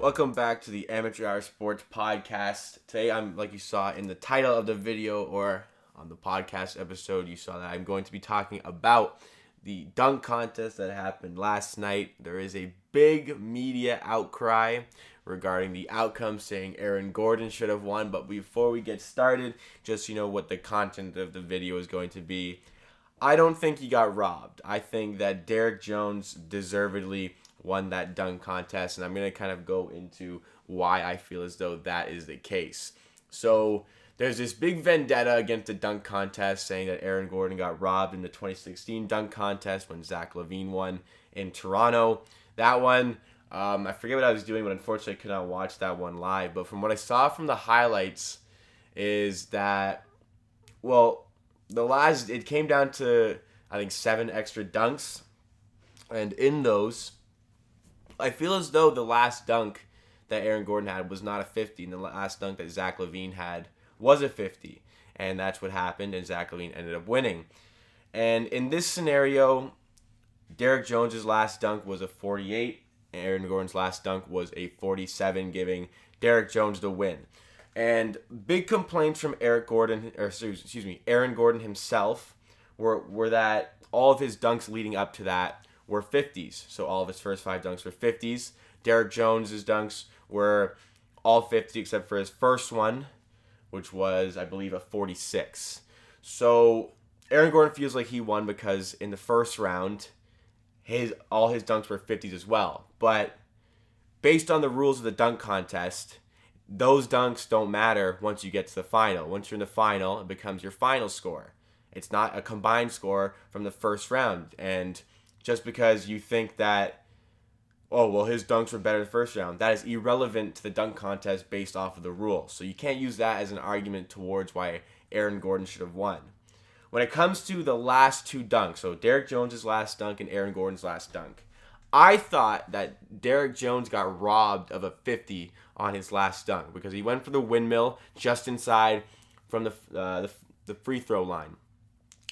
Welcome back to the Amateur Hour Sports Podcast. Today, like you saw in the title of the video or on the podcast episode, you saw that I'm going to be talking about the dunk contest that happened last night. There is a big media outcry regarding the outcome, saying Aaron Gordon should have won. But before we get started, just what the content of the video is going to be. I don't think he got robbed. I think that Derrick Jones deservedly won that dunk contest, and I'm going to kind of go into why I feel as though that is the case. So there's this big vendetta against the dunk contest, saying that Aaron Gordon got robbed in the 2016 dunk contest when Zach LaVine won in Toronto. That one, I forget what I was doing, but unfortunately I could not watch that one live. But from what I saw from the highlights is that, it came down to, I think, 7 extra dunks. And in those, I feel as though the last dunk that Aaron Gordon had was not a 50, and the last dunk that Zach LaVine had was a 50. And that's what happened, and Zach LaVine ended up winning. And in this scenario, Derrick Jones' last dunk was a 48, and Aaron Gordon's last dunk was a 47, giving Derrick Jones the win. And big complaints from Aaron Gordon himself were that all of his dunks leading up to that were 50s. So all of his first 5 dunks were 50s. Derrick Jones' dunks were all 50 except for his first one, which was, I believe, a 46. So Aaron Gordon feels like he won because in the first round, all his dunks were 50s as well. But based on the rules of the dunk contest, those dunks don't matter once you get to the final. Once you're in the final, it becomes your final score. It's not a combined score from the first round. And just because you think that, his dunks were better in the first round, that is irrelevant to the dunk contest based off of the rules. So you can't use that as an argument towards why Aaron Gordon should have won. When it comes to the last 2 dunks, so Derrick Jones' last dunk and Aaron Gordon's last dunk, I thought that Derrick Jones got robbed of a 50 on his last dunk because he went for the windmill just inside from the free throw line.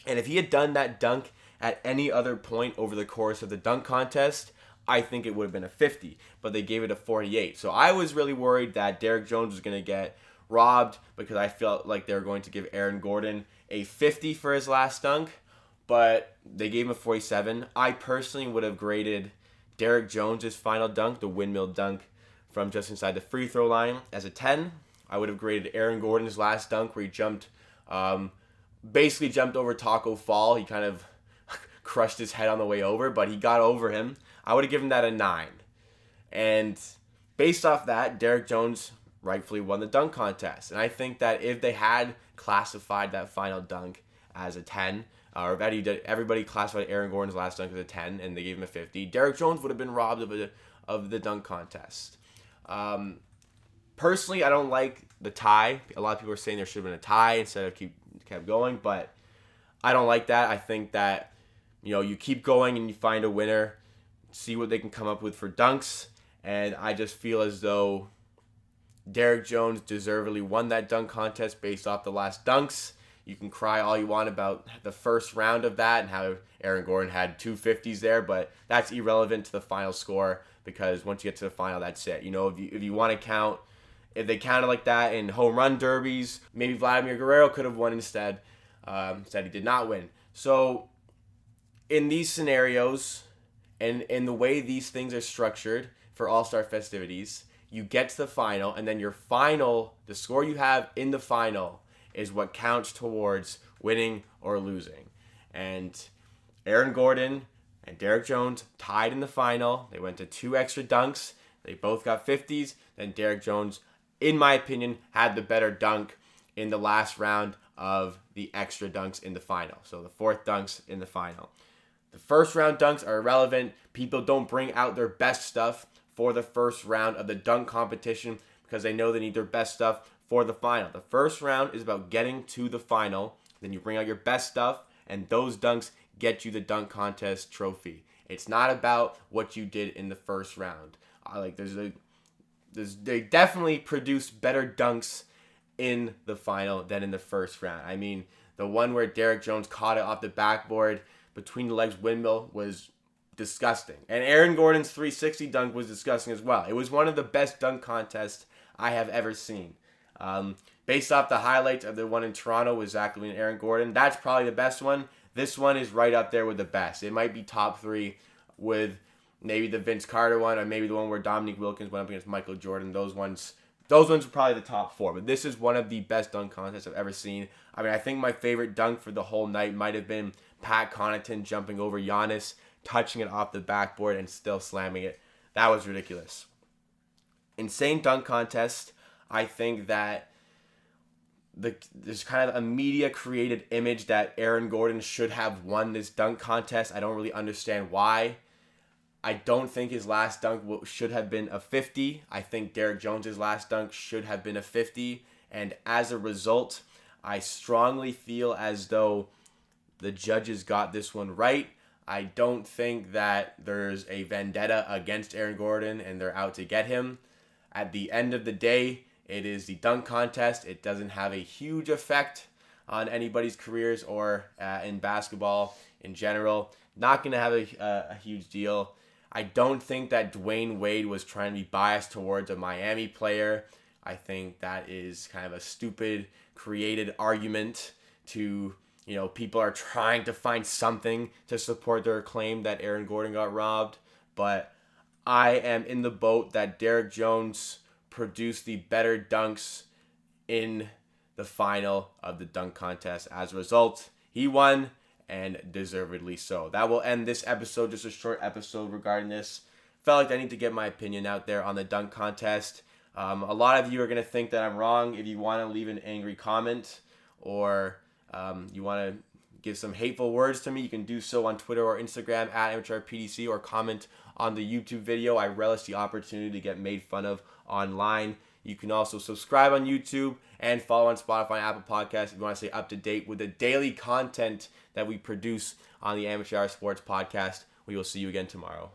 And if he had done that dunk at any other point over the course of the dunk contest, I think it would have been a 50, but they gave it a 48. So I was really worried that Derrick Jones was going to get robbed because I felt like they were going to give Aaron Gordon a 50 for his last dunk, but they gave him a 47. I personally would have graded Derrick Jones' final dunk, the windmill dunk from just inside the free throw line, as a 10. I would have graded Aaron Gordon's last dunk where he basically jumped over Taco Fall. He kind of crushed his head on the way over, but he got over him. I would have given that a 9. And based off that, Derrick Jones rightfully won the dunk contest. And I think that if they had classified that final dunk as a 10, or if everybody classified Aaron Gordon's last dunk as a 10 and they gave him a 50, Derrick Jones would have been robbed of the dunk contest. Personally, I don't like the tie. A lot of people are saying there should have been a tie instead of kept going, but I don't like that. I think that you keep going and you find a winner, see what they can come up with for dunks, and I just feel as though Derrick Jones deservedly won that dunk contest based off the last dunks. You can cry all you want about the first round of that and how Aaron Gordon had 2 50s there, but that's irrelevant to the final score because once you get to the final, that's it. If you want to count, if they counted like that in home run derbies, maybe Vladimir Guerrero could have won instead. Instead, he did not win. So in these scenarios and in the way these things are structured for All-Star festivities, you get to the final, and then the score you have in the final is what counts towards winning or losing. And Aaron Gordon and Derrick Jones tied in the final. They went to 2 extra dunks. They both got 50s. Then Derrick Jones, in my opinion, had the better dunk in the last round of the extra dunks in the final. So the 4th dunks in the final. The first round dunks are irrelevant. People don't bring out their best stuff for the first round of the dunk competition because they know they need their best stuff for the final. The first round is about getting to the final. Then you bring out your best stuff, and those dunks get you the dunk contest trophy. It's not about what you did in the first round. They definitely produced better dunks in the final than in the first round. I mean, the one where Derrick Jones caught it off the backboard between the legs windmill was disgusting. And Aaron Gordon's 360 dunk was disgusting as well. It was one of the best dunk contests I have ever seen. Based off the highlights of the one in Toronto with Zach LaVine and Aaron Gordon, that's probably the best one. This one is right up there with the best. It might be top 3 with maybe the Vince Carter one, or maybe the one where Dominique Wilkins went up against Michael Jordan. Those ones are probably the top 4. But this is one of the best dunk contests I've ever seen. I mean, I think my favorite dunk for the whole night might have been Pat Connaughton jumping over Giannis, touching it off the backboard, and still slamming it. That was ridiculous. Insane dunk contest. I think that there's kind of a media-created image that Aaron Gordon should have won this dunk contest. I don't really understand why. I don't think his last dunk should have been a 50. I think Derrick Jones's last dunk should have been a 50. And as a result, I strongly feel as though the judges got this one right. I don't think that there's a vendetta against Aaron Gordon and they're out to get him. At the end of the day, it is the dunk contest. It doesn't have a huge effect on anybody's careers or in basketball in general. Not going to have a huge deal. I don't think that Dwayne Wade was trying to be biased towards a Miami player. I think that is kind of a stupid, created argument to, people are trying to find something to support their claim that Aaron Gordon got robbed. But I am in the boat that Derrick Jones produced the better dunks in the final of the dunk contest. As a result, he won, and deservedly so. That will end this episode, just a short episode regarding this. Felt like I need to get my opinion out there on the dunk contest. A lot of you are going to think that I'm wrong. If you want to leave an angry comment or you want to give some hateful words to me, you can do so on Twitter or Instagram at AmateurPDC, or comment on the YouTube video. I relish the opportunity to get made fun of online. You can also subscribe on YouTube and follow on Spotify and Apple Podcasts if you want to stay up to date with the daily content that we produce on the Amateur Hour Sports Podcast. We will see you again tomorrow.